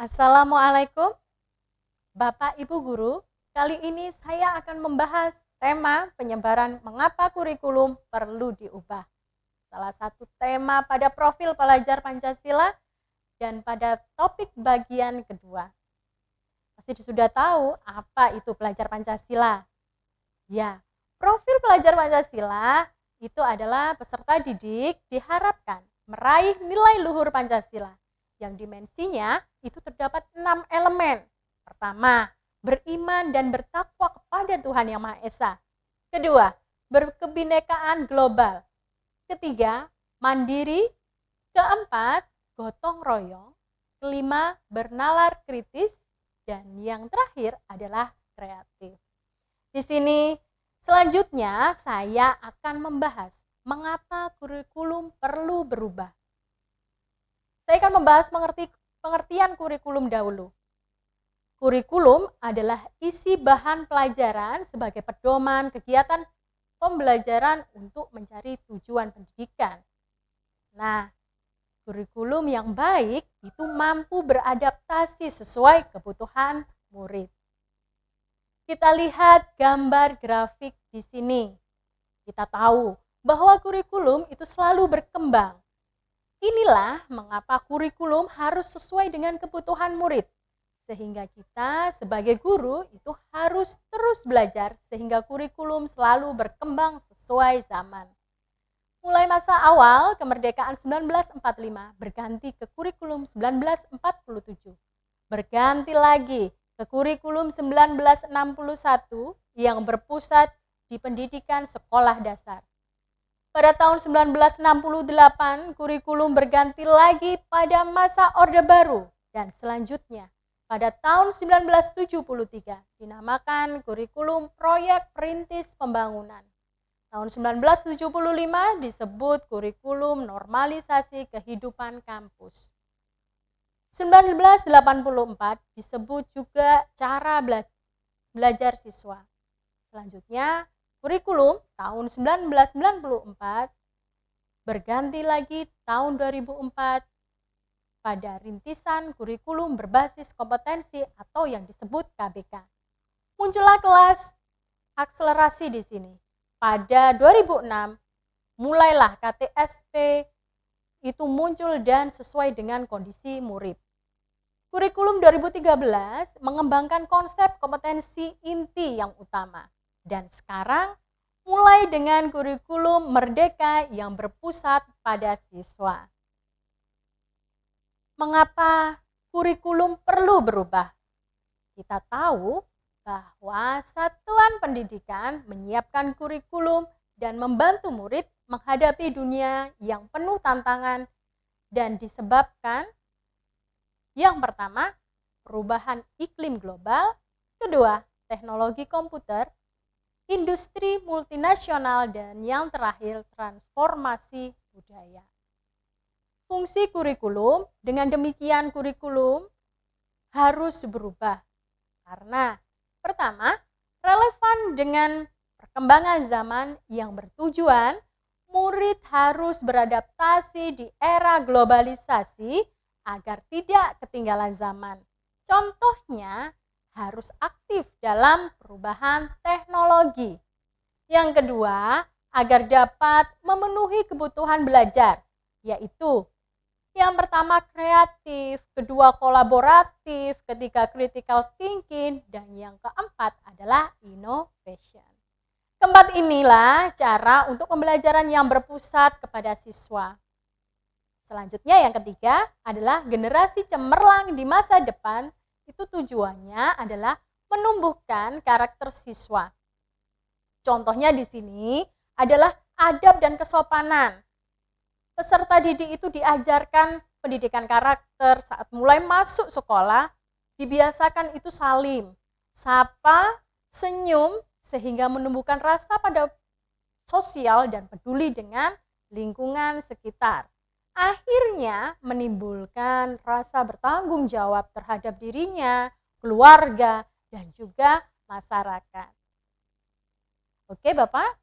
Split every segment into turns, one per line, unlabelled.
Assalamualaikum, Bapak Ibu Guru. Kali ini saya akan membahas tema penyebaran mengapa kurikulum perlu diubah. Salah satu tema pada profil pelajar Pancasila dan pada topik bagian kedua. Pasti sudah tahu apa itu pelajar Pancasila. Ya, profil pelajar Pancasila itu adalah peserta didik diharapkan meraih nilai luhur Pancasila yang dimensinya itu terdapat 6 elemen. Pertama, beriman dan bertakwa kepada Tuhan Yang Maha Esa. Kedua, berkebinekaan global. Ketiga, mandiri. Keempat, gotong royong. Kelima, bernalar kritis. Dan yang terakhir adalah kreatif. Di sini selanjutnya saya akan membahas mengapa kurikulum perlu berubah. Saya akan membahas pengertian kurikulum dahulu. Kurikulum adalah isi bahan pelajaran sebagai pedoman kegiatan pembelajaran untuk mencari tujuan pendidikan. Nah, kurikulum yang baik itu mampu beradaptasi sesuai kebutuhan murid. Kita lihat gambar grafik di sini. Kita tahu bahwa kurikulum itu selalu berkembang. Inilah mengapa kurikulum harus sesuai dengan kebutuhan murid. Sehingga kita sebagai guru itu harus terus belajar sehingga kurikulum selalu berkembang sesuai zaman. Mulai masa awal kemerdekaan 1945 berganti ke kurikulum 1947. Berganti lagi ke kurikulum 1961 yang berpusat di pendidikan sekolah dasar. Pada tahun 1968, kurikulum berganti lagi pada masa Orde Baru dan selanjutnya pada tahun 1973 dinamakan kurikulum Proyek Perintis Pembangunan. Tahun 1975 disebut kurikulum Normalisasi Kehidupan Kampus. 1984 disebut juga cara belajar siswa. Selanjutnya kurikulum tahun 1994 berganti lagi tahun 2004 pada rintisan kurikulum berbasis kompetensi atau yang disebut KBK. Muncullah kelas akselerasi di sini. Pada 2006 mulailah KTSP itu muncul dan sesuai dengan kondisi murid. Kurikulum 2013 mengembangkan konsep kompetensi inti yang utama. Dan sekarang mulai dengan kurikulum merdeka yang berpusat pada siswa. Mengapa kurikulum perlu berubah? Kita tahu bahwa satuan pendidikan menyiapkan kurikulum dan membantu murid menghadapi dunia yang penuh tantangan dan disebabkan yang pertama, perubahan iklim global, kedua, teknologi komputer, industri multinasional, dan yang terakhir transformasi budaya. Fungsi kurikulum, dengan demikian kurikulum harus berubah karena pertama, relevan dengan perkembangan zaman yang bertujuan murid harus beradaptasi di era globalisasi agar tidak ketinggalan zaman. Contohnya, harus aktif dalam perubahan teknologi. Yang kedua, agar dapat memenuhi kebutuhan belajar, yaitu yang pertama kreatif, kedua kolaboratif, ketiga critical thinking, dan yang keempat adalah innovation. Keempat inilah cara untuk pembelajaran yang berpusat kepada siswa. Selanjutnya yang ketiga adalah generasi cemerlang di masa depan. Itu tujuannya adalah menumbuhkan karakter siswa. Contohnya di sini adalah adab dan kesopanan. Peserta didik itu diajarkan pendidikan karakter saat mulai masuk sekolah, dibiasakan itu salim, sapa, senyum, sehingga menumbuhkan rasa pada sosial dan peduli dengan lingkungan sekitar. Akhirnya menimbulkan rasa bertanggung jawab terhadap dirinya, keluarga, dan juga masyarakat. Oke Bapak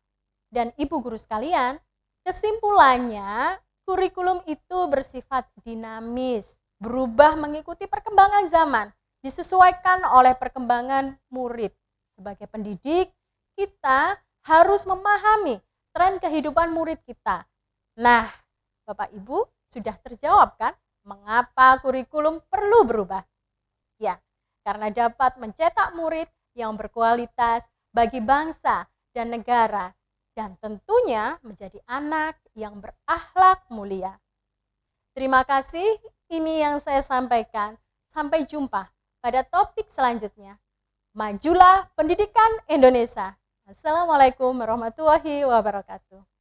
dan Ibu guru sekalian, kesimpulannya kurikulum itu bersifat dinamis berubah mengikuti perkembangan zaman, disesuaikan oleh perkembangan murid. Sebagai pendidik, kita harus memahami tren kehidupan murid kita. Nah, Bapak Ibu sudah terjawab kan mengapa kurikulum perlu berubah? Ya, karena dapat mencetak murid yang berkualitas bagi bangsa dan negara, dan tentunya menjadi anak yang berakhlak mulia. Terima kasih, ini yang saya sampaikan. Sampai jumpa pada topik selanjutnya. Majulah pendidikan Indonesia. Assalamualaikum warahmatullahi wabarakatuh.